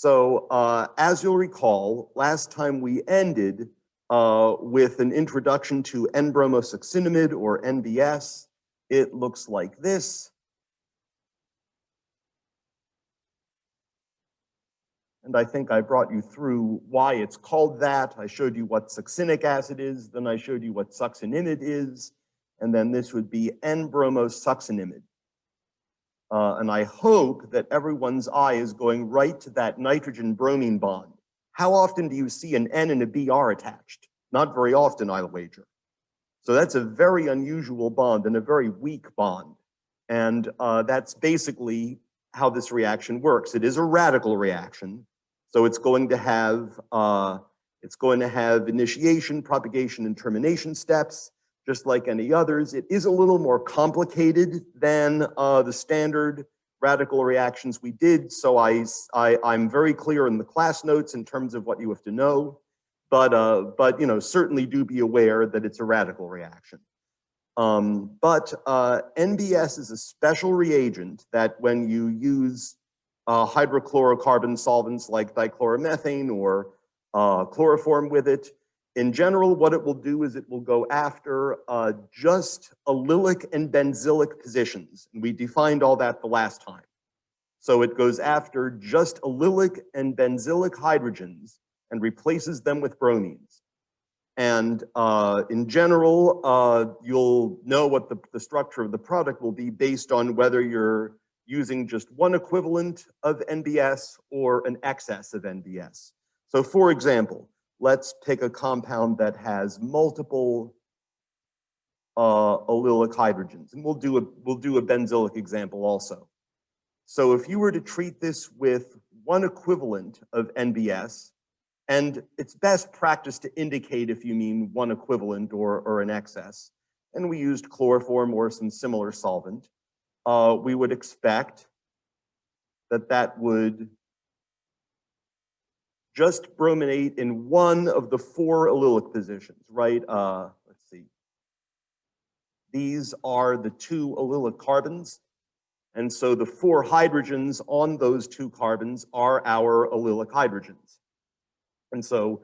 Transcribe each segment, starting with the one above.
So as you'll recall, last time we ended with an introduction to N-bromosuccinimide, or NBS. It looks like this. And I think I brought you through why it's called that. I showed you what succinic acid is, then I showed you what succinimide is, and then this would be N-bromosuccinimide. And I hope that everyone's eye is going right to that nitrogen-bromine bond. How often do you see an N and a Br attached? Not very often, I'll wager. So that's a very unusual bond and a very weak bond. And that's basically how this reaction works. It is a radical reaction. So it's going to have initiation, propagation, and termination steps, just like any others. It is a little more complicated than the standard radical reactions we did. So I'm very clear in the class notes in terms of what you have to know. But certainly do be aware that it's a radical reaction. But NBS is a special reagent that when you use hydrochlorocarbon solvents like dichloromethane or chloroform with it, in general, what it will do is it will go after just allylic and benzylic positions. And we defined all that the last time. So it goes after just allylic and benzylic hydrogens and replaces them with bromines. And in general, you'll know what the structure of the product will be based on whether you're using just one equivalent of NBS or an excess of NBS. So for example, let's pick a compound that has multiple allylic hydrogens, and we'll do a benzylic example also. So if you were to treat this with one equivalent of NBS, and it's best practice to indicate if you mean one equivalent or an excess, and we used chloroform or some similar solvent, we would expect that would just brominate in one of the 4 allylic positions, right? Let's see. These are the 2 allylic carbons. And so the 4 hydrogens on those 2 carbons are our allylic hydrogens. And so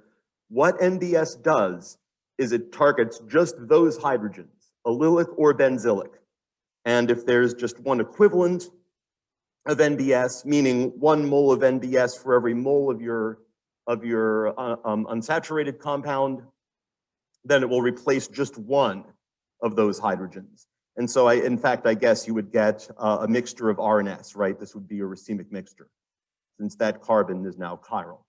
what NBS does is it targets just those hydrogens, allylic or benzylic. And if there's just one equivalent of NBS, meaning 1 mole of NBS for every mole of your unsaturated compound, then it will replace just one of those hydrogens. And so in fact, I guess you would get a mixture of R and S, right? This would be a racemic mixture, since that carbon is now chiral.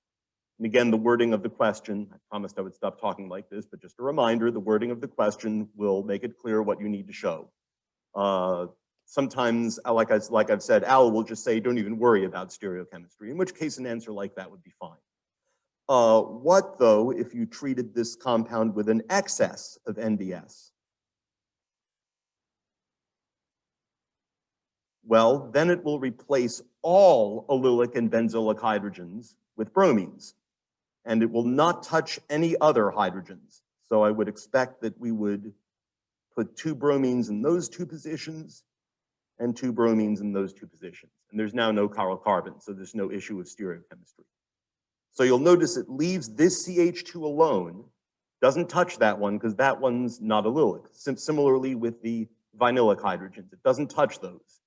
And again, the wording of the question, I promised I would stop talking like this, but just a reminder, the wording of the question will make it clear what you need to show. Sometimes, like I've said, Al will just say, don't even worry about stereochemistry, in which case an answer like that would be fine. What though if you treated this compound with an excess of NBS? Well, then it will replace all allylic and benzylic hydrogens with bromines, and it will not touch any other hydrogens. So I would expect that we would put 2 bromines in those 2 positions and 2 bromines in those 2 positions. And there's now no chiral carbon, so there's no issue with stereochemistry. So you'll notice it leaves this CH2 alone, doesn't touch that one because that one's not allylic. Similarly with the vinylic hydrogens, it doesn't touch those.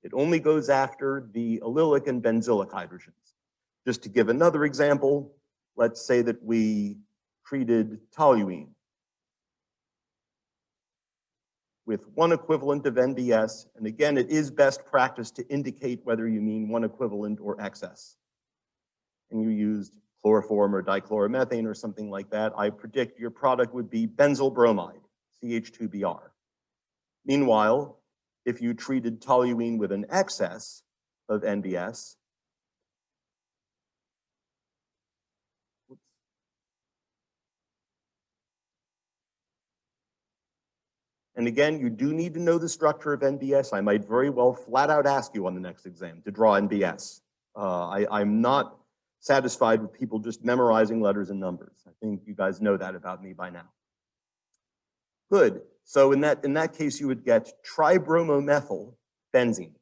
It only goes after the allylic and benzylic hydrogens. Just to give another example, let's say that we treated toluene with one equivalent of NBS, and again, it is best practice to indicate whether you mean one equivalent or excess. And you used chloroform or dichloromethane or something like that, I predict your product would be benzyl bromide, CH2Br. Meanwhile, if you treated toluene with an excess of NBS, and again, you do need to know the structure of NBS. I might very well flat out ask you on the next exam to draw NBS. I'm not satisfied with people just memorizing letters and numbers. I think you guys know that about me by now. Good. So in that case, you would get tribromomethyl benzene.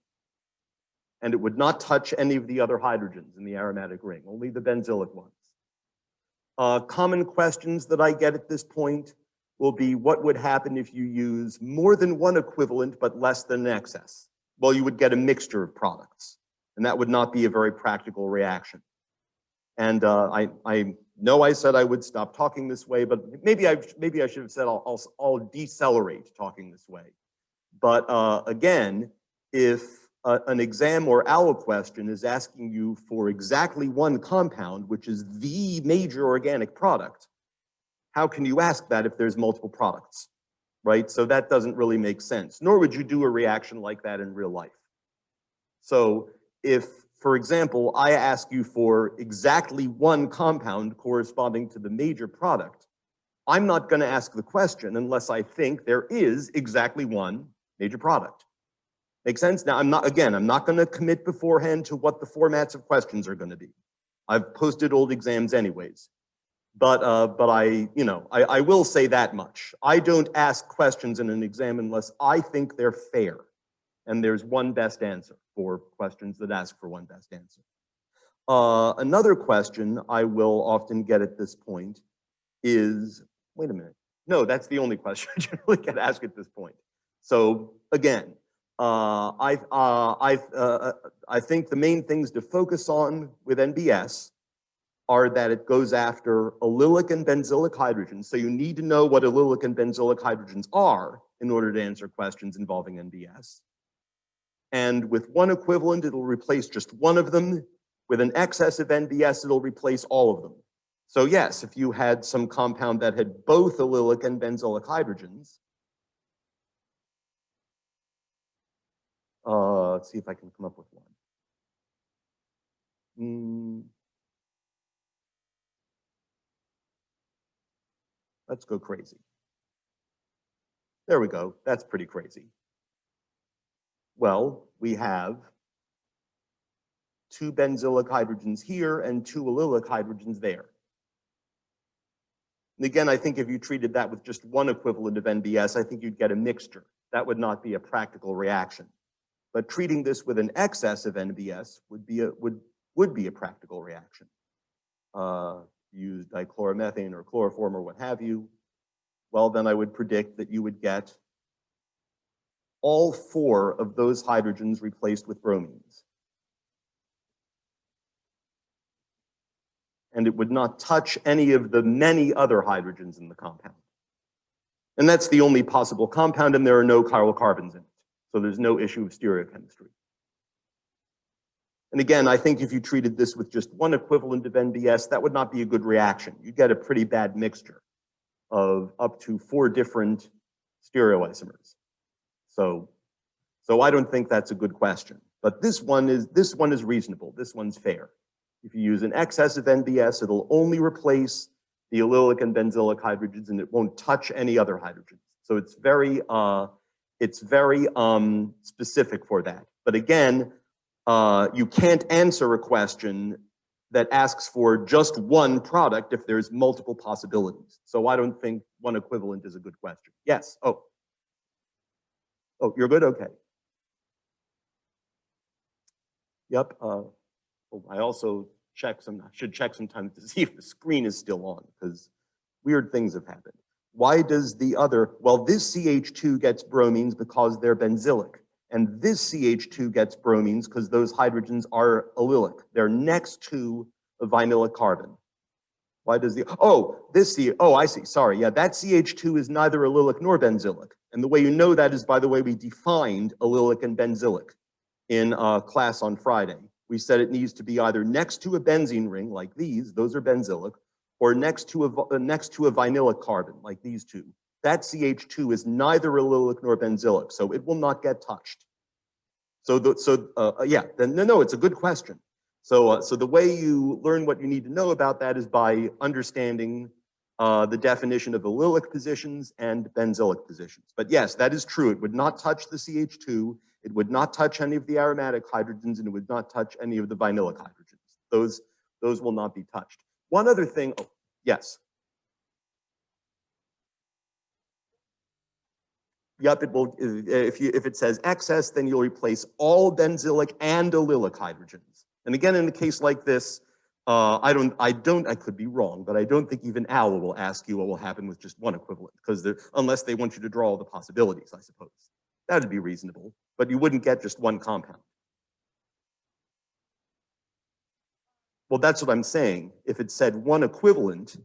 And it would not touch any of the other hydrogens in the aromatic ring, only the benzylic ones. Common questions that I get at this point will be, what would happen if you use more than one equivalent but less than an excess? Well, you would get a mixture of products, and that would not be a very practical reaction. And I know I said I would stop talking this way, but maybe I should have said I'll decelerate talking this way. But again, if an exam or allo question is asking you for exactly one compound, which is the major organic product, how can you ask that if there's multiple products, right? So that doesn't really make sense, nor would you do a reaction like that in real life. So if, for example, I ask you for exactly one compound corresponding to the major product, I'm not going to ask the question unless I think there is exactly one major product. Make sense? Now, I'm not going to commit beforehand to what the formats of questions are going to be. I've posted old exams anyways. But I will say that much. I don't ask questions in an exam unless I think they're fair. And there's one best answer for questions that ask for one best answer. Another question I will often get at this point is, wait a minute. No, that's the only question I generally get asked at this point. So again, I think the main things to focus on with NBS are that it goes after allylic and benzylic hydrogens. So you need to know what allylic and benzylic hydrogens are in order to answer questions involving NBS. And with one equivalent, it'll replace just one of them. With an excess of NBS, it'll replace all of them. So yes, if you had some compound that had both allylic and benzylic hydrogens, let's see if I can come up with one. Let's go crazy. There we go. That's pretty crazy. Well, we have 2 benzylic hydrogens here and 2 allylic hydrogens there. And again, I think if you treated that with just one equivalent of NBS, I think you'd get a mixture. That would not be a practical reaction. But treating this with an excess of NBS would be a practical reaction. Use dichloromethane or chloroform or what have you, well, then I would predict that you would get all 4 of those hydrogens replaced with bromines. And it would not touch any of the many other hydrogens in the compound. And that's the only possible compound, and there are no chiral carbons in it. So there's no issue of stereochemistry. And again, I think if you treated this with just one equivalent of NBS, that would not be a good reaction. You'd get a pretty bad mixture of up to 4 different stereoisomers. So I don't think that's a good question. But this one is reasonable. This one's fair. If you use an excess of NBS, it'll only replace the allylic and benzylic hydrogens, and it won't touch any other hydrogens. So it's very specific for that. But again, you can't answer a question that asks for just one product if there's multiple possibilities. So I don't think one equivalent is a good question. Yes. Oh, you're good? Okay. Yep. I also should check sometimes to see if the screen is still on, because weird things have happened. Why does the other, well, this CH2 gets bromines because they're benzylic. And this CH2 gets bromines because those hydrogens are allylic. They're next to a vinylic carbon. Why does I see, sorry. Yeah, that CH2 is neither allylic nor benzylic. And the way you know that is by the way we defined allylic and benzylic in class on Friday. We said it needs to be either next to a benzene ring, like these, those are benzylic, or next to a vinylic carbon, like these two. That CH2 is neither allylic nor benzylic, so it will not get touched. No, it's a good question. So the way you learn what you need to know about that is by understanding the definition of allylic positions and benzylic positions. But yes, that is true. It would not touch the CH2. It would not touch any of the aromatic hydrogens, and it would not touch any of the vinylic hydrogens. Those will not be touched. One other thing, yes. Yep, it will. If it says excess, then you'll replace all benzylic and allylic hydrogens. And again, in a case like this, I could be wrong, but I don't think even Al will ask you what will happen with just one equivalent, because unless they want you to draw all the possibilities, I suppose. That'd be reasonable, but you wouldn't get just one compound. Well, that's what I'm saying. If it said one equivalent,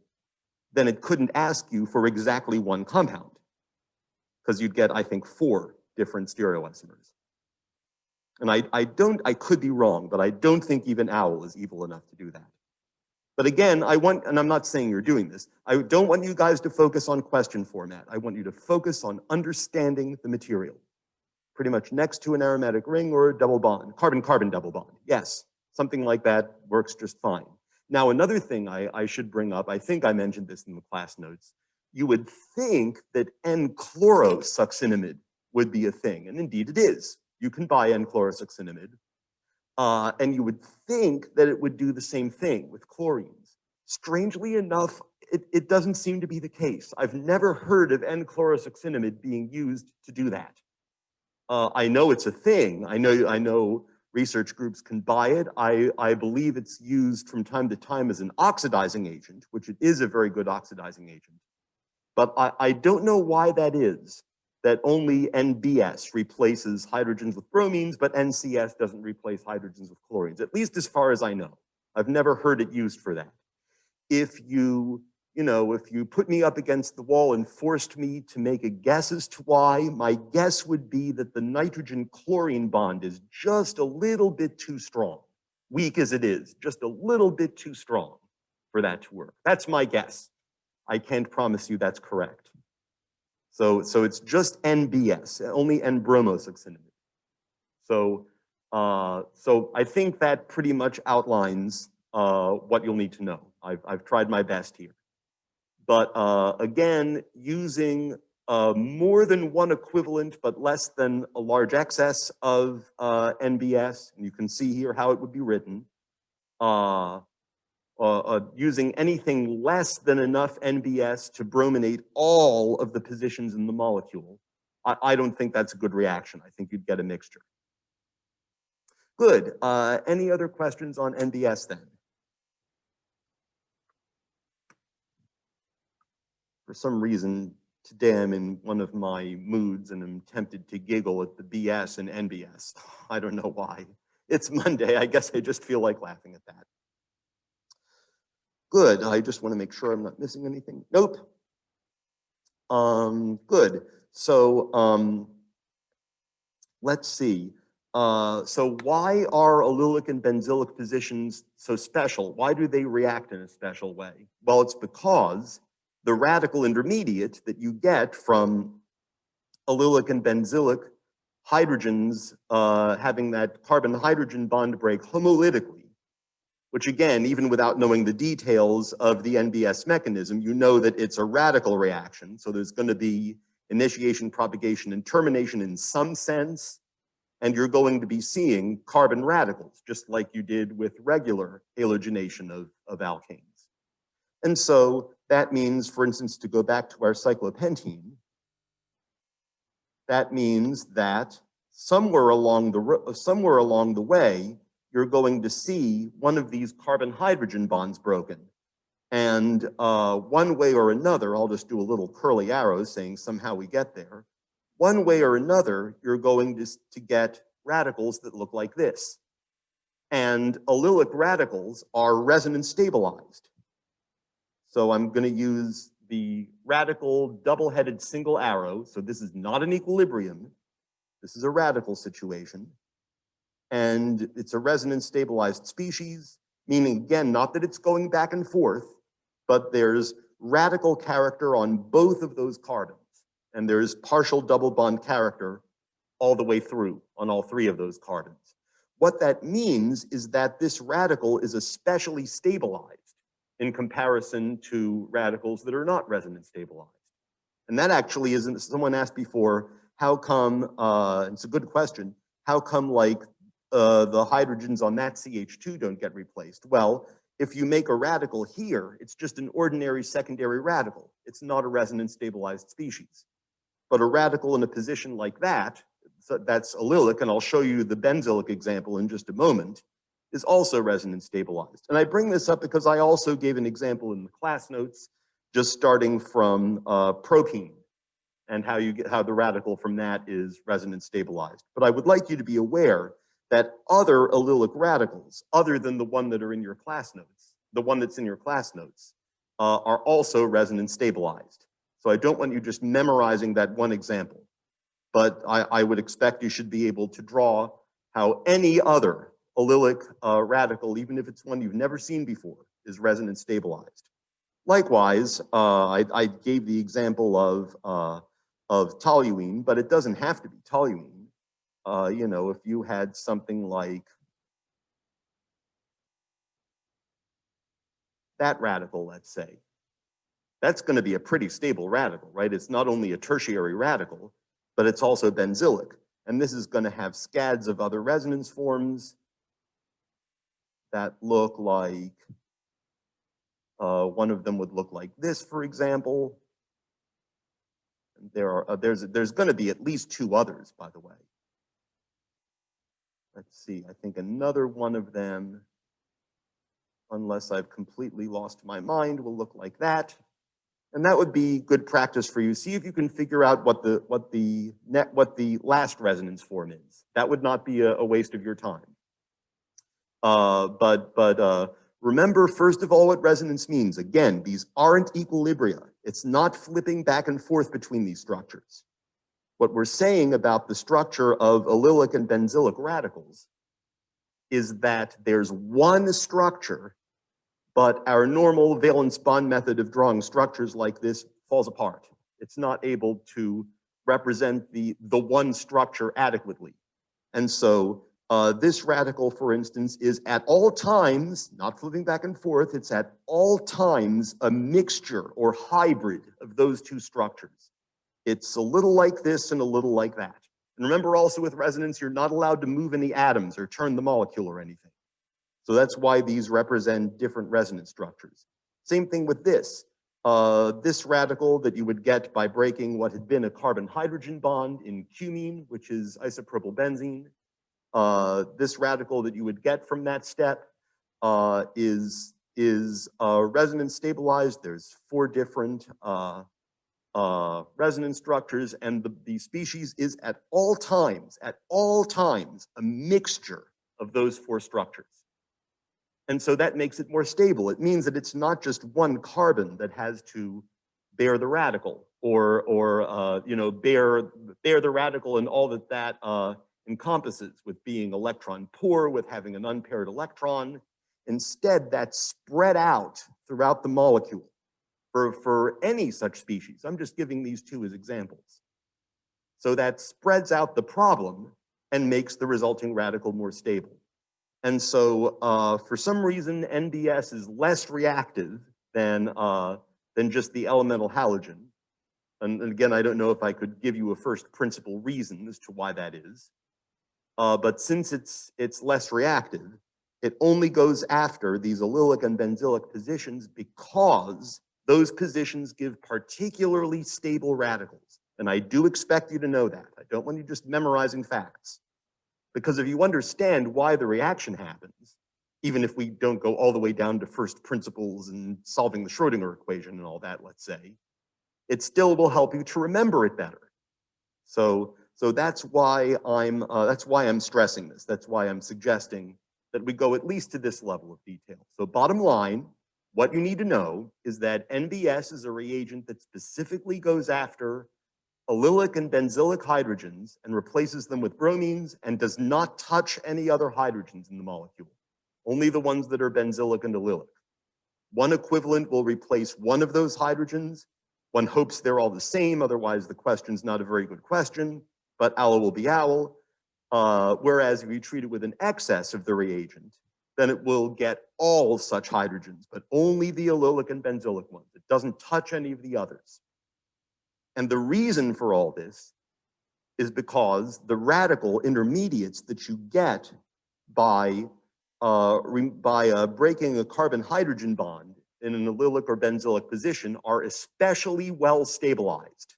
then it couldn't ask you for exactly one compound, because you'd get, I think, 4 different stereoisomers. And I could be wrong, but I don't think even Owl is evil enough to do that. But again, and I'm not saying you're doing this, I don't want you guys to focus on question format. I want you to focus on understanding the material. Pretty much next to an aromatic ring or a double bond, carbon-carbon double bond. Yes, something like that works just fine. Now, another thing I should bring up, I think I mentioned this in the class notes, you would think that N-chlorosuccinimide would be a thing, and indeed it is. You can buy N-chlorosuccinimide, and you would think that it would do the same thing with chlorines. Strangely enough, it doesn't seem to be the case. I've never heard of N-chlorosuccinimide being used to do that. I know it's a thing. I know research groups can buy it. I believe it's used from time to time as an oxidizing agent, which it is a very good oxidizing agent. But I don't know why that is, that only NBS replaces hydrogens with bromines, but NCS doesn't replace hydrogens with chlorines, at least as far as I know. I've never heard it used for that. If you put me up against the wall and forced me to make a guess as to why, my guess would be that the nitrogen-chlorine bond is just a little bit too strong. Weak as it is, just a little bit too strong for that to work. That's my guess. I can't promise you that's correct. So it's just NBS, only N-bromosuccinimide. So I think that pretty much outlines what you'll need to know. I've tried my best here. But again, using more than one equivalent, but less than a large excess of NBS, and you can see here how it would be written, using anything less than enough NBS to brominate all of the positions in the molecule, I don't think that's a good reaction. I think you'd get a mixture. Good. Any other questions on NBS then? For some reason, today I'm in one of my moods and I'm tempted to giggle at the BS and NBS. I don't know why. It's Monday. I guess I just feel like laughing at that. Good. I just want to make sure I'm not missing anything. Nope. Good. So let's see. So why are allylic and benzylic positions so special? Why do they react in a special way? Well, it's because the radical intermediate that you get from allylic and benzylic hydrogens having that carbon-hydrogen bond break homolytically, which again, even without knowing the details of the NBS mechanism, you know that it's a radical reaction. So there's going to be initiation, propagation, and termination in some sense, and you're going to be seeing carbon radicals, just like you did with regular halogenation of alkanes. And so that means, for instance, to go back to our cyclopentene, that means that somewhere along the way, you're going to see one of these carbon-hydrogen bonds broken. And one way or another, I'll just do a little curly arrow saying somehow we get there. One way or another, you're going to get radicals that look like this. And allylic radicals are resonance stabilized. So I'm going to use the radical double-headed single arrow. So this is not an equilibrium. This is a radical situation. And it's a resonance stabilized species, meaning, again, not that it's going back and forth, but there's radical character on both of those carbons. And there's partial double bond character all the way through on all 3 of those carbons. What that means is that this radical is especially stabilized in comparison to radicals that are not resonance stabilized. And that actually isn't, someone asked before, how come, it's a good question, how come like the hydrogens on that CH2 don't get replaced? Well, if you make a radical here, it's just an ordinary secondary radical. It's not a resonance stabilized species. But a radical in a position like that, so that's allylic, and I'll show you the benzylic example in just a moment, is also resonance stabilized. And I bring this up because I also gave an example in the class notes, just starting from propene, and how the radical from that is resonance stabilized. But I would like you to be aware that other allylic radicals, other than the one that are in your class notes, the one that's in your class notes, are also resonance stabilized. So I don't want you just memorizing that one example, but I would expect you should be able to draw how any other allylic radical, even if it's one you've never seen before, is resonance stabilized. Likewise, I gave the example of toluene, but it doesn't have to be toluene. You know, if you had something like that radical, let's say, that's going to be a pretty stable radical, right? It's not only a tertiary radical, but it's also benzylic. And this is going to have scads of other resonance forms that look like, one of them would look like this, for example. There's going to be at least two others, by the way. Let's see, I think another one of them, unless I've completely lost my mind, will look like that. And that would be good practice for you. See if you can figure out what the last resonance form is. That would not be a waste of your time. But remember, first of all, what resonance means. Again, these aren't equilibria. It's not flipping back and forth between these structures. What we're saying about the structure of allylic and benzylic radicals is that there's one structure, but our normal valence bond method of drawing structures like this falls apart. It's not able to represent the one structure adequately. And so this radical, for instance, is at all times, not flipping back and forth, it's at all times a mixture or hybrid of those two structures. It's a little like this and a little like that. And remember also with resonance, you're not allowed to move any atoms or turn the molecule or anything. So that's why these represent different resonance structures. Same thing with this. This radical that you would get by breaking what had been a carbon-hydrogen bond in cumene, which is isopropyl benzene. This radical that you would get from that step is resonance stabilized. There's 4 different resonance structures, and the species is at all times, a mixture of those 4 structures. And so that makes it more stable. It means that it's not just one carbon that has to bear the radical, or you know, bear the radical and all that encompasses, with being electron poor, with having an unpaired electron. Instead, that's spread out throughout the molecule for any such species. I'm just giving these 2 as examples. So that spreads out the problem and makes the resulting radical more stable. And so for some reason, NBS is less reactive than just the elemental halogen. And again, I don't know if I could give you a first principle reason as to why that is. But since it's less reactive, it only goes after these allylic and benzylic positions because those positions give particularly stable radicals. And I do expect you to know that. I don't want you just memorizing facts. Because if you understand why the reaction happens, even if we don't go all the way down to first principles and solving the Schrodinger equation and all that, let's say, it still will help you to remember it better. So that's why I'm stressing this. That's why I'm suggesting that we go at least to this level of detail. So bottom line, what you need to know is that NBS is a reagent that specifically goes after allylic and benzylic hydrogens and replaces them with bromines, and does not touch any other hydrogens in the molecule, only the ones that are benzylic and allylic. One equivalent will replace one of those hydrogens. One hopes they're all the same, otherwise the question's not a very good question, but owl will be owl. Whereas if you treat it with an excess of the reagent, then it will get all such hydrogens, but only the allylic and benzylic ones. It doesn't touch any of the others. And the reason for all this is because the radical intermediates that you get by breaking a carbon-hydrogen bond in an allylic or benzylic position are especially well stabilized,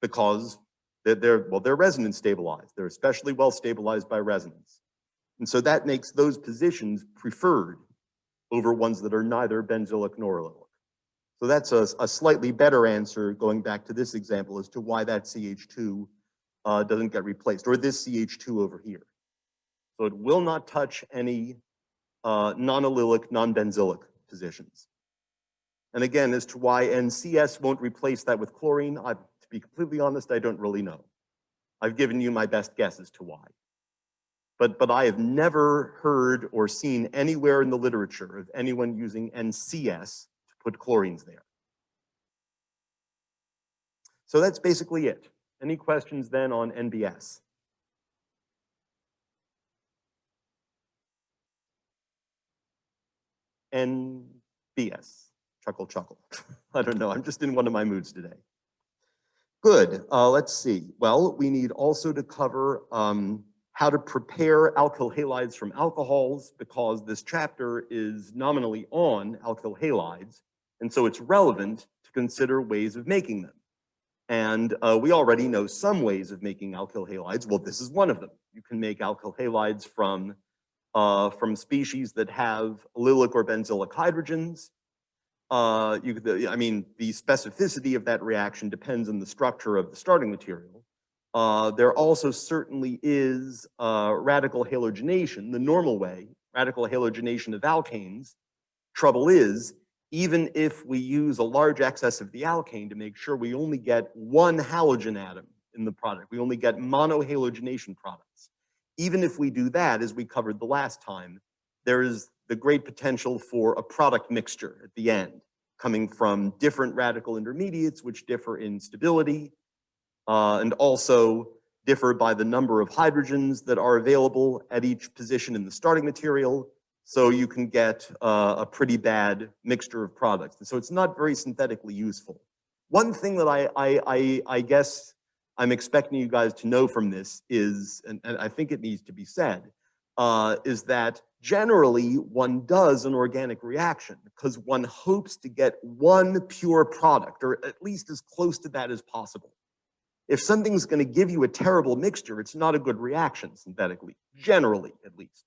because They're resonance stabilized. They're especially well stabilized by resonance. And so that makes those positions preferred over ones that are neither benzylic nor allylic. So that's a slightly better answer, going back to this example, as to why that CH2 doesn't get replaced, or this CH2 over here. So it will not touch any non-allylic, non-benzylic positions. And again, as to why NCS won't replace that with chlorine, to be completely honest, I don't really know. I've given you my best guess as to why. But I have never heard or seen anywhere in the literature of anyone using NCS to put chlorines there. So that's basically it. Any questions then on NBS? NBS. Chuckle, chuckle. I don't know. I'm just in one of my moods today. Good. Let's see. Well, we need also to cover how to prepare alkyl halides from alcohols, because this chapter is nominally on alkyl halides, and so it's relevant to consider ways of making them. And we already know some ways of making alkyl halides. Well, this is one of them. You can make alkyl halides from species that have allylic or benzylic hydrogens. The specificity of that reaction depends on the structure of the starting material. There also certainly is radical halogenation, the normal way, radical halogenation of alkanes. Trouble is, even if we use a large excess of the alkane to make sure we only get one halogen atom in the product, we only get monohalogenation products. Even if we do that, as we covered the last time, there is the great potential for a product mixture at the end, coming from different radical intermediates, which differ in stability, and also differ by the number of hydrogens that are available at each position in the starting material. So you can get a pretty bad mixture of products. And so it's not very synthetically useful. One thing that I guess I'm expecting you guys to know from this is, and I think it needs to be said, is that generally one does an organic reaction because one hopes to get one pure product, or at least as close to that as possible. If something's going to give you a terrible mixture, it's not a good reaction synthetically, generally at least.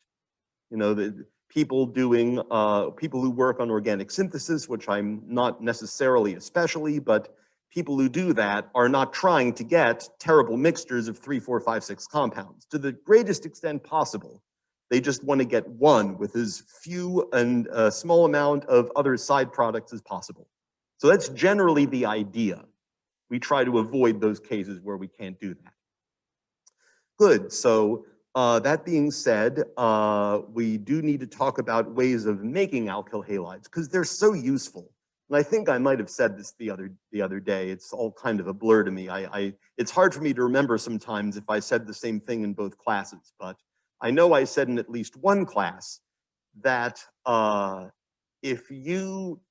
You know, the people who work on organic synthesis, which I'm not necessarily especially, but people who do that are not trying to get terrible mixtures of 3, 4, 5, 6 compounds. To the greatest extent possible, they just want to get one with as few and a small amount of other side products as possible. So that's generally the idea. We try to avoid those cases where we can't do that. Good, so that being said, we do need to talk about ways of making alkyl halides because they're so useful. And I think I might have said this the other day. It's all kind of a blur to me. It's hard for me to remember sometimes if I said the same thing in both classes, but I know I said in at least one class that if you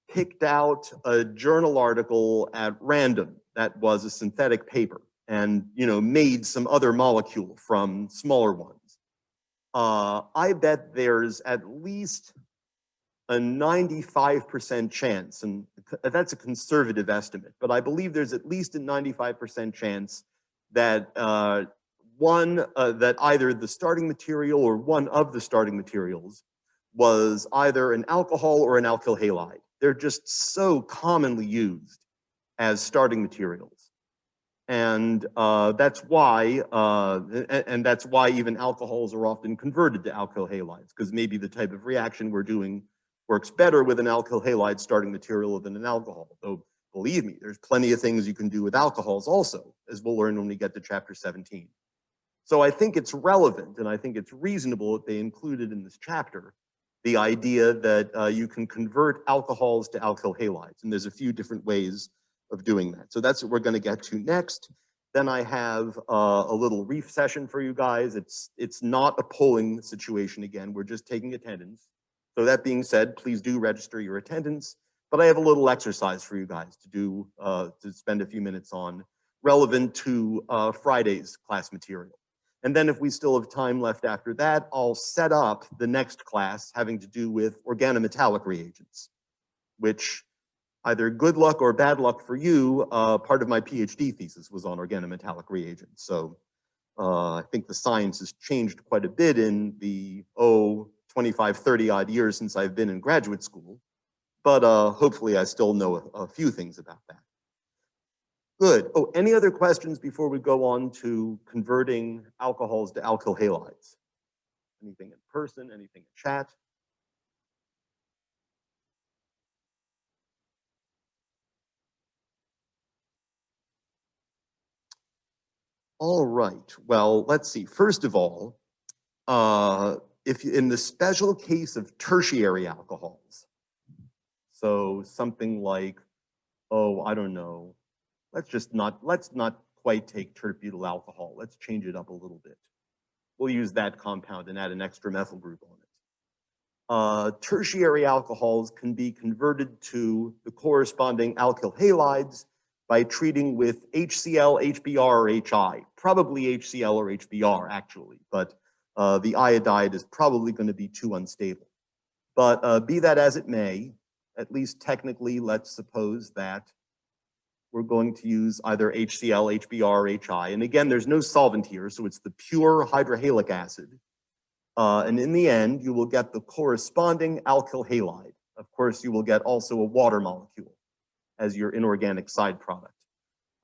picked out a journal article at random that was a synthetic paper and made some other molecule from smaller ones, I bet there's at least a 95% chance, and that's a conservative estimate, but I believe there's at least a 95% chance that that either the starting material or one of the starting materials was either an alcohol or an alkyl halide. They're just so commonly used as starting materials. And that's why even alcohols are often converted to alkyl halides, because maybe the type of reaction we're doing works better with an alkyl halide starting material than an alcohol. Though, believe me, there's plenty of things you can do with alcohols also, as we'll learn when we get to chapter 17. So I think it's relevant, and I think it's reasonable that they included in this chapter the idea that you can convert alcohols to alkyl halides, and there's a few different ways of doing that. So that's what we're going to get to next. Then I have a little reef session for you guys. It's not a polling situation again. We're just taking attendance. So that being said, please do register your attendance. But I have a little exercise for you guys to do, to spend a few minutes on, relevant to Friday's class material. And then if we still have time left after that, I'll set up the next class having to do with organometallic reagents, which either good luck or bad luck for you, part of my PhD thesis was on organometallic reagents. So I think the science has changed quite a bit in the, 25, 30 odd years since I've been in graduate school. But hopefully I still know a few things about that. Good. Oh, any other questions before we go on to converting alcohols to alkyl halides? Anything in person, anything in chat? All right. Well, let's see. First of all, if you, in the special case of tertiary alcohols, so something like, I don't know, let's not quite take tert-butyl alcohol. Let's change it up a little bit. We'll use that compound and add an extra methyl group on it. Tertiary alcohols can be converted to the corresponding alkyl halides by treating with HCl, HBr, or HI. Probably HCl or HBr, actually, but the iodide is probably going to be too unstable. But be that as it may, at least technically, let's suppose that we're going to use either HCl, HBr, or HI. And again, there's no solvent here, so it's the pure hydrohalic acid. And in the end, you will get the corresponding alkyl halide. Of course, you will get also a water molecule as your inorganic side product.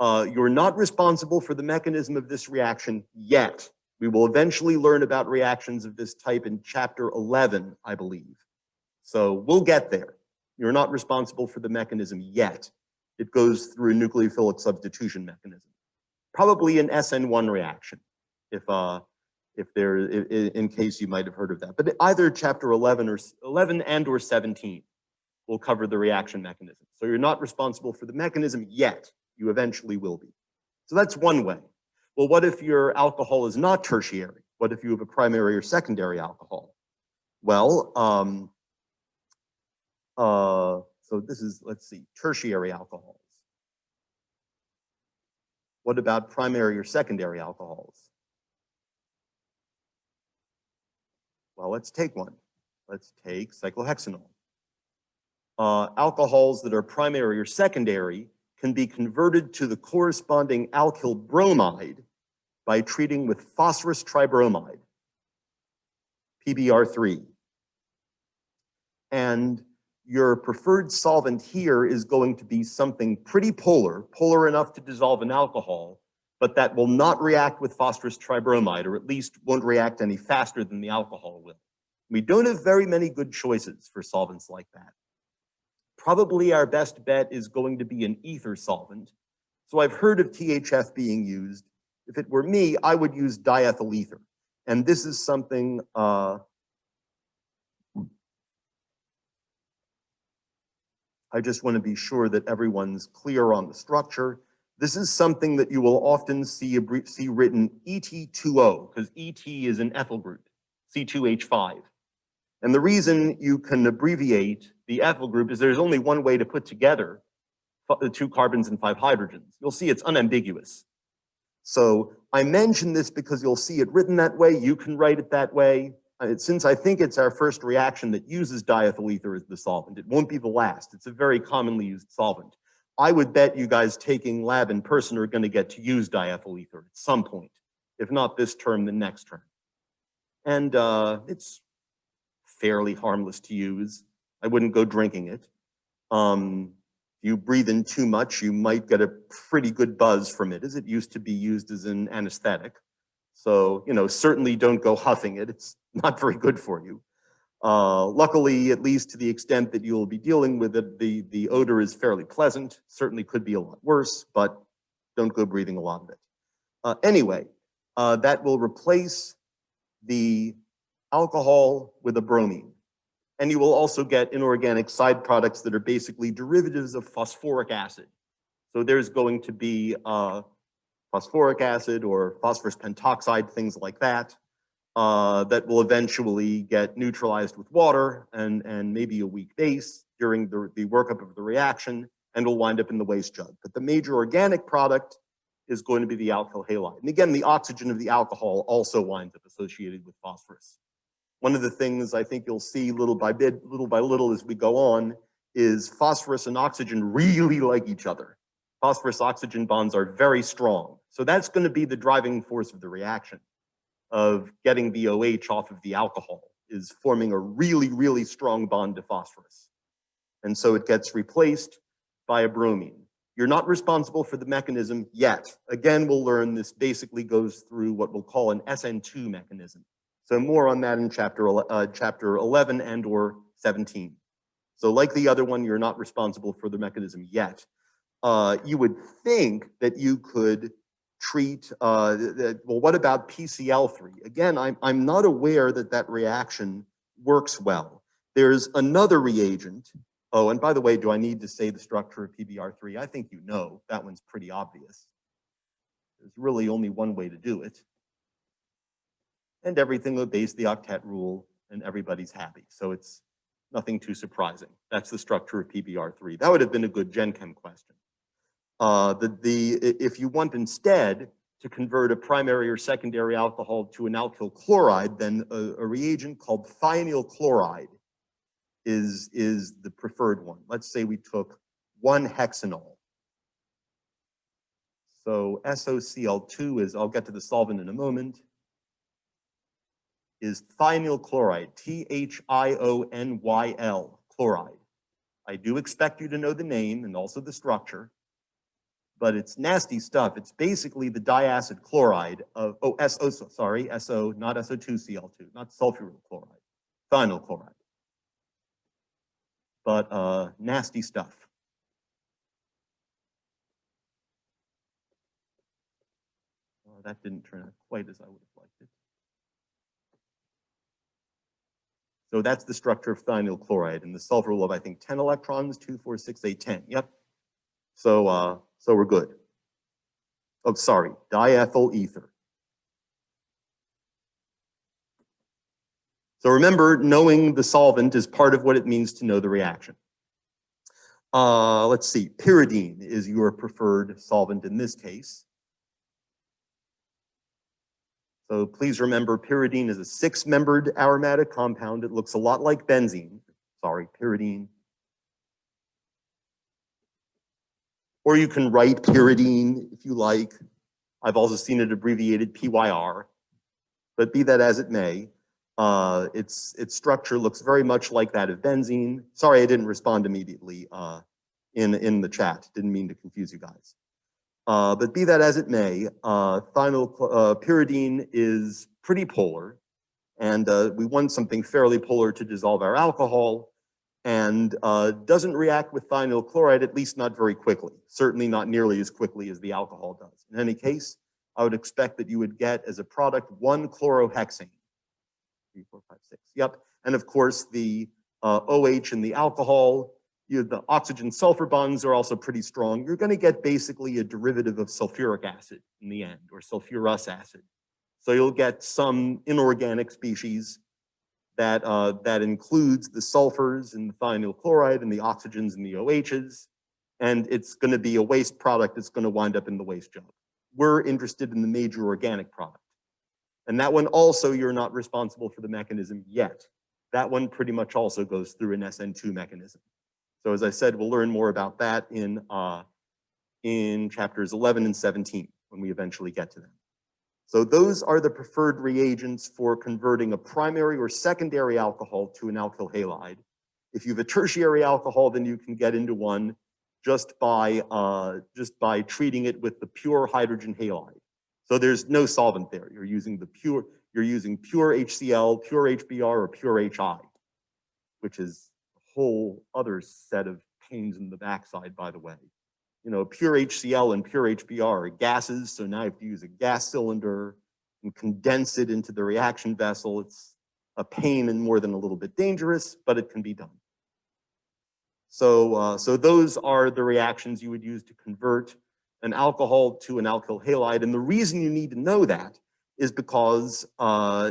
You're not responsible for the mechanism of this reaction yet. We will eventually learn about reactions of this type in chapter 11, I believe. So we'll get there. You're not responsible for the mechanism yet. It goes through a nucleophilic substitution mechanism, probably an SN1 reaction, if there, in case you might have heard of that. But either chapter 11 or 17 will cover the reaction mechanism. So you're not responsible for the mechanism yet. You eventually will be. So that's one way. Well, what if your alcohol is not tertiary? What if you have a primary or secondary alcohol? Well, so this is, let's see, tertiary alcohols. What about primary or secondary alcohols? Well, let's take one. Let's take cyclohexanol. Alcohols that are primary or secondary can be converted to the corresponding alkyl bromide by treating with phosphorus tribromide, PBr3. And your preferred solvent here is going to be something pretty polar enough to dissolve an alcohol, but that will not react with phosphorus tribromide, or at least won't react any faster than the alcohol will. We don't have very many good choices for solvents like that. Probably our best bet is going to be an ether solvent. So I've heard of THF being used. If it were me, I would use diethyl ether. And this is something, I just want to be sure that everyone's clear on the structure. This is something that you will often see written ET2O, because ET is an ethyl group, C2H5. And the reason you can abbreviate the ethyl group is there's only one way to put together the 2 carbons and 5 hydrogens. You'll see it's unambiguous. So I mention this because you'll see it written that way. You can write it that way. Since I think it's our first reaction that uses diethyl ether as the solvent, it won't be the last. It's a very commonly used solvent. I would bet you guys taking lab in person are going to get to use diethyl ether at some point, if not this term, then next term. And it's fairly harmless to use. I wouldn't go drinking it. If you breathe in too much, you might get a pretty good buzz from it, as it used to be used as an anesthetic. So, certainly don't go huffing it. It's not very good for you. Luckily, at least to the extent that you'll be dealing with it, the odor is fairly pleasant. Certainly could be a lot worse, but don't go breathing a lot of it. Anyway, that will replace the alcohol with a bromine. And you will also get inorganic side products that are basically derivatives of phosphoric acid. So there's going to be phosphoric acid or phosphorus pentoxide, things like that, that will eventually get neutralized with water and maybe a weak base during the workup of the reaction, and will wind up in the waste jug. But the major organic product is going to be the alkyl halide. And again, the oxygen of the alcohol also winds up associated with phosphorus. One of the things I think you'll see little by little as we go on is phosphorus and oxygen really like each other. Phosphorus-oxygen bonds are very strong. So that's going to be the driving force of the reaction, of getting the OH off of the alcohol, is forming a really, really strong bond to phosphorus. And so it gets replaced by a bromine. You're not responsible for the mechanism yet. Again, we'll learn this basically goes through what we'll call an SN2 mechanism. So more on that in chapter 11 and or 17. So like the other one, you're not responsible for the mechanism yet. You would think that you could treat, well, what about PCl3? Again, I'm not aware that that reaction works well. There's another reagent. Oh, and by the way, do I need to say the structure of PBr3? I think you know, that one's pretty obvious. There's really only one way to do it. And everything obeys the octet rule, and everybody's happy. So it's nothing too surprising. That's the structure of PBr3. That would have been a good Gen Chem question. If you want instead to convert a primary or secondary alcohol to an alkyl chloride, then a reagent called thionyl chloride is the preferred one. Let's say we took 1-hexanol. So SOCl2 is, I'll get to the solvent in a moment, is thionyl chloride, THIONYL chloride. I do expect you to know the name and also the structure, but it's nasty stuff. It's basically the diacid chloride of, SO, not SO2Cl2, not sulfuryl chloride, thionyl chloride. But nasty stuff. Well, that didn't turn out quite as I would have liked it. So that's the structure of thionyl chloride, and the sulfur will have, I think, 10 electrons, 2, 4, 6, 8, 10. Yep. So we're good. Oh, sorry, diethyl ether. So remember, knowing the solvent is part of what it means to know the reaction. Let's see, pyridine is your preferred solvent in this case. So please remember, pyridine is a 6-membered aromatic compound. It looks a lot like benzene. Sorry, pyridine. Or you can write pyridine if you like. I've also seen it abbreviated PYR. But be that as it may, its structure looks very much like that of benzene. Sorry, I didn't respond immediately in the chat. Didn't mean to confuse you guys. But be that as it may, pyridine is pretty polar, and we want something fairly polar to dissolve our alcohol, and doesn't react with thionyl chloride, at least not very quickly, certainly not nearly as quickly as the alcohol does. In any case, I would expect that you would get as a product 1-chlorohexane. 3, 4, 5, 6. Yep. And of course, the OH in the alcohol, the oxygen sulfur bonds are also pretty strong. You're going to get basically a derivative of sulfuric acid in the end, or sulfurous acid. So you'll get some inorganic species that includes the sulfurs and the thionyl chloride and the oxygens and the OHs, and it's going to be a waste product that's going to wind up in the waste jug. We're interested in the major organic product. And that one also, you're not responsible for the mechanism yet. That one pretty much also goes through an SN2 mechanism. So as I said, we'll learn more about that in chapters 11 and 17 when we eventually get to them. So those are the preferred reagents for converting a primary or secondary alcohol to an alkyl halide. If you have a tertiary alcohol, then you can get into one just by treating it with the pure hydrogen halide. So there's no solvent there. You're using pure HCl, pure HBr, or pure HI, which is a whole other set of pains in the backside, by the way. You know, pure HCl and pure HBr are gases, so now you have to use a gas cylinder and condense it into the reaction vessel. It's a pain and more than a little bit dangerous, but it can be done. So those are the reactions you would use to convert an alcohol to an alkyl halide. And the reason you need to know that is because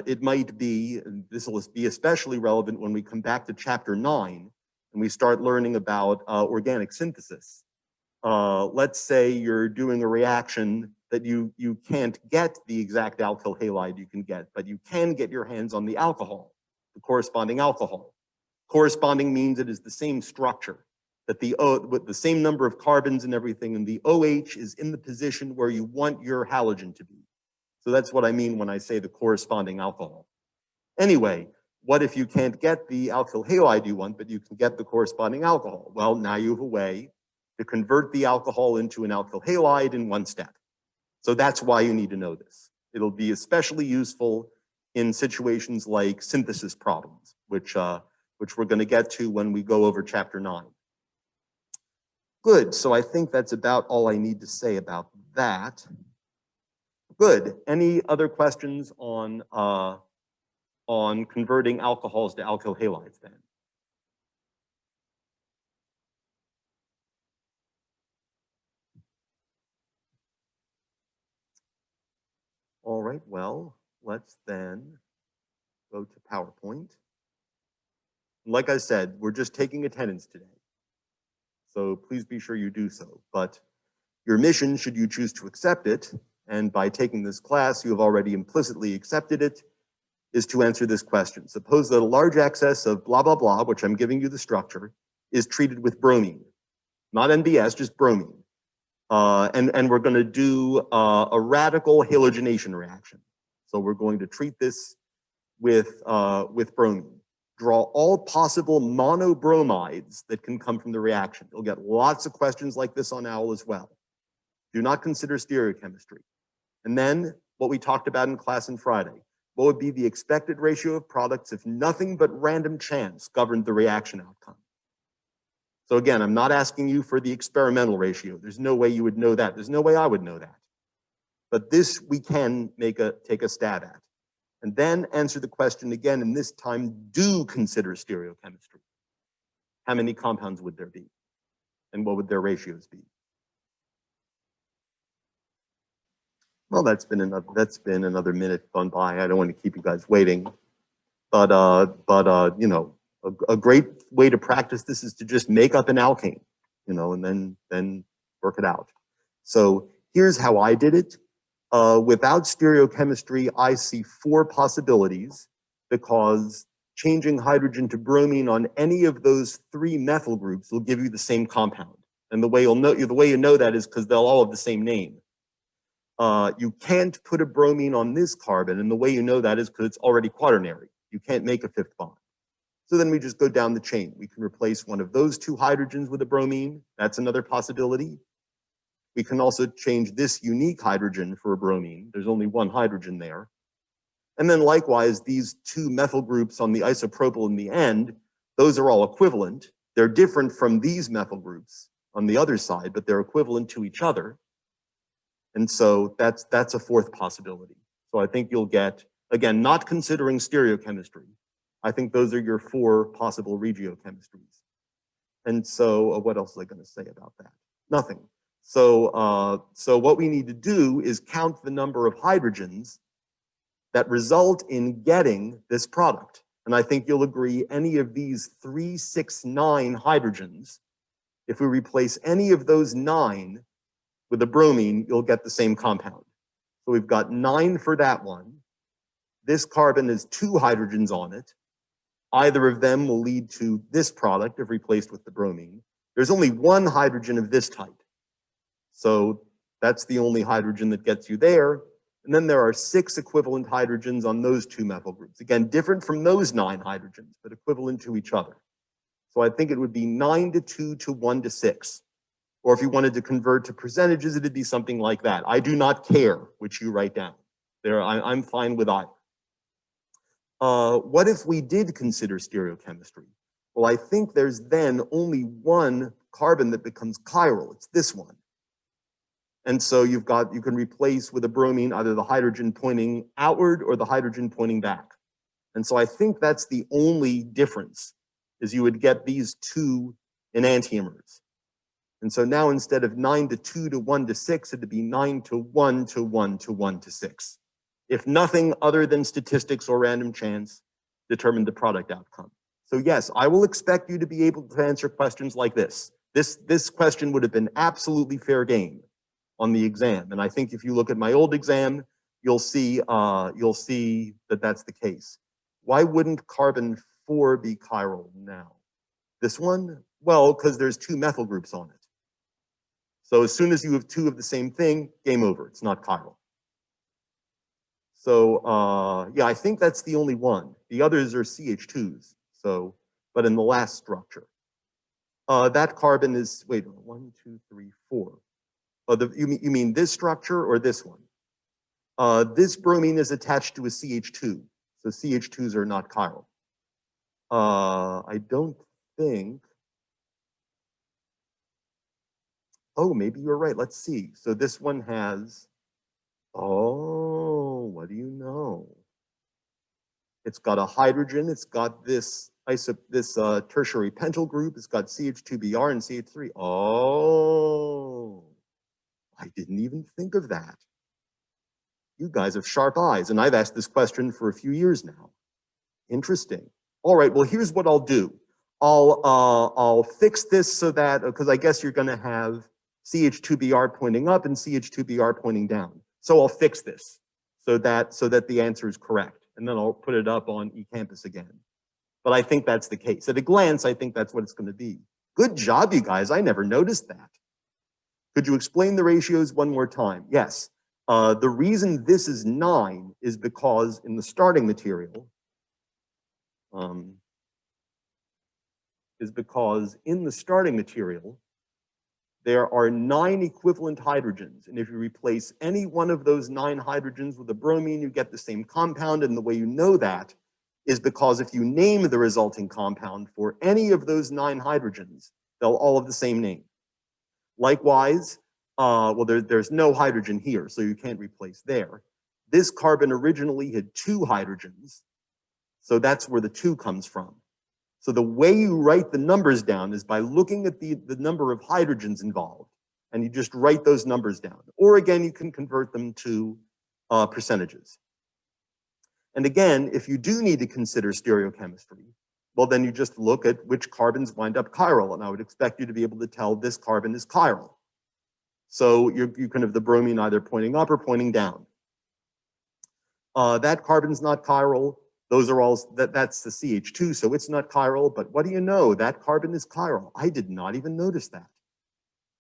it might be, and this will be especially relevant when we come back to chapter 9 and we start learning about organic synthesis. Let's say you're doing a reaction that you can't get the exact alkyl halide you can get, but you can get your hands on the alcohol, the corresponding alcohol. Corresponding means it is the same structure. that the O, with the same number of carbons and everything, and the OH is in the position where you want your halogen to be. So that's what I mean when I say the corresponding alcohol. Anyway, what if you can't get the alkyl halide you want, but you can get the corresponding alcohol? Well, now you have a way to convert the alcohol into an alkyl halide in one step. So that's why you need to know this. It'll be especially useful in situations like synthesis problems, which we're going to get to when we go over chapter 9. Good, so I think that's about all I need to say about that. Good, any other questions on converting alcohols to alkyl halides then? All right, well, let's then go to PowerPoint. Like I said, we're just taking attendance today. So please be sure you do so. But your mission, should you choose to accept it, and by taking this class, you have already implicitly accepted it, is to answer this question. Suppose that a large excess of blah, blah, blah, which I'm giving you the structure, is treated with bromine. Not NBS, just bromine. And we're going to do a radical halogenation reaction. So we're going to treat this with bromine. Draw all possible monobromides that can come from the reaction. You'll get lots of questions like this on OWL as well. Do not consider stereochemistry. And then what we talked about in class on Friday. What would be the expected ratio of products if nothing but random chance governed the reaction outcome? So again, I'm not asking you for the experimental ratio. There's no way you would know that. There's no way I would know that. But this we can take a stab at. And then answer the question again, and this time do consider stereochemistry. How many compounds would there be? And what would their ratios be? Well, that's been another minute gone by. I don't want to keep you guys waiting. But you know, a great way to practice this is to just make up an alkane, you know, and then work it out. So here's how I did it. Without stereochemistry, I see 4 possibilities because changing hydrogen to bromine on any of those 3 methyl groups will give you the same compound. And the way you know that is because they'll all have the same name. You can't put a bromine on this carbon, and the way you know that is because it's already quaternary. You can't make a 5th bond. So then we just go down the chain. We can replace one of those 2 hydrogens with a bromine. That's another possibility. We can also change this unique hydrogen for a bromine. There's only 1 hydrogen there. And then likewise, these 2 methyl groups on the isopropyl in the end, those are all equivalent. They're different from these methyl groups on the other side, but they're equivalent to each other. And so that's a 4th possibility. So I think you'll get, again, not considering stereochemistry, I think those are your 4 possible regiochemistries. And so what else was I going to say about that? Nothing. So what we need to do is count the number of hydrogens that result in getting this product. And I think you'll agree any of these 3, 6, 9 hydrogens, if we replace any of those 9 with a bromine, you'll get the same compound. So we've got 9 for that one. This carbon has 2 hydrogens on it. Either of them will lead to this product if replaced with the bromine. There's only 1 hydrogen of this type. So that's the only hydrogen that gets you there. And then there are 6 equivalent hydrogens on those 2 methyl groups. Again, different from those 9 hydrogens, but equivalent to each other. So I think it would be 9 to 2 to 1 to 6. Or if you wanted to convert to percentages, it'd be something like that. I do not care which you write down. I'm fine with either. What if we did consider stereochemistry? Well, I think there's then only 1 carbon that becomes chiral. It's this one. And so you can replace with a bromine either the hydrogen pointing outward or the hydrogen pointing back. And so I think that's the only difference, is you would get these 2 enantiomers. And so now instead of 9 to 2 to 1 to 6, it'd be 9 to 1 to 1 to 1 to 6. If nothing other than statistics or random chance determined the product outcome. So yes, I will expect you to be able to answer questions like this. This question would have been absolutely fair game on the exam. And I think if you look at my old exam, you'll see that that's the case. Why wouldn't carbon 4 be chiral now? This one? Well, because there's 2 methyl groups on it. So as soon as you have 2 of the same thing, game over. It's not chiral. So yeah, I think that's the only one. The others are CH2s. So, but in the last structure, that carbon is, wait, 1, 2, 3, 4. Oh, you mean this structure or this one? This bromine is attached to a CH2. So CH2s are not chiral. I don't think. Oh, maybe you're right. Let's see. So this one has, oh, what do you know? It's got a hydrogen. It's got this tertiary pentyl group. It's got CH2Br and CH3. Oh, I didn't even think of that. You guys have sharp eyes, and I've asked this question for a few years now. Interesting. All right, well, here's what I'll do. I'll fix this so that, because I guess you're going to have CH2Br pointing up and CH2Br pointing down. So I'll fix this so that the answer is correct, and then I'll put it up on eCampus again. But I think that's the case. At a glance, I think that's what it's going to be. Good job, you guys. I never noticed that. Could you explain the ratios one more time? Yes. The reason this is 9 is because in the starting material, there are 9 equivalent hydrogens. And if you replace any one of those 9 hydrogens with a bromine, you get the same compound. And the way you know that is because if you name the resulting compound for any of those 9 hydrogens, they'll all have the same name. Likewise, well, there's no hydrogen here, so you can't replace there. This carbon originally had 2 hydrogens, so that's where the 2 comes from. So the way you write the numbers down is by looking at the number of hydrogens involved, and you just write those numbers down. Or again, you can convert them to percentages. And again, if you do need to consider stereochemistry, well, then you just look at which carbons wind up chiral, and I would expect you to be able to tell this carbon is chiral. So you can have the bromine either pointing up or pointing down. That carbon's not chiral. Those are all, that's the CH2, so it's not chiral, but what do you know? That carbon is chiral. I did not even notice that.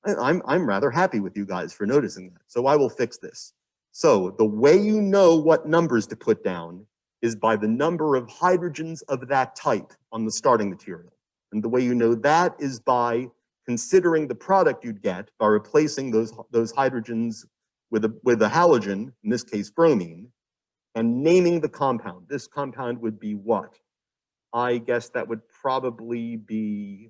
I'm rather happy with you guys for noticing that, so I will fix this. So the way you know what numbers to put down is by the number of hydrogens of that type on the starting material. And the way you know that is by considering the product you'd get by replacing those hydrogens with a halogen, in this case bromine, and naming the compound. This compound would be what? I guess that would probably be,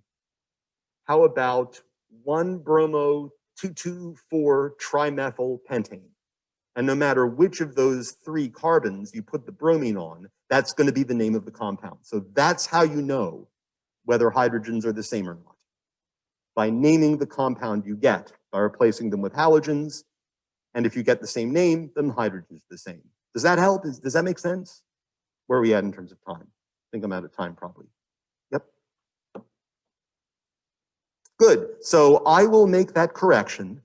how about 1-bromo-2,2,4-trimethyl pentane. And no matter which of those 3 carbons you put the bromine on, that's going to be the name of the compound. So that's how you know whether hydrogens are the same or not. By naming the compound you get, by replacing them with halogens, and if you get the same name, then the hydrogen is the same. Does that help? Does that make sense? Where are we at in terms of time? I think I'm out of time probably. Yep. Good, so I will make that correction.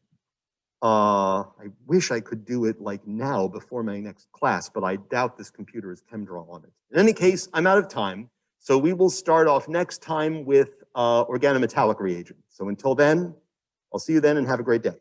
I wish I could do it like now before my next class, but I doubt this computer has ChemDraw on it. In any case, I'm out of time. So we will start off next time with organometallic reagent. So until then, I'll see you then and have a great day.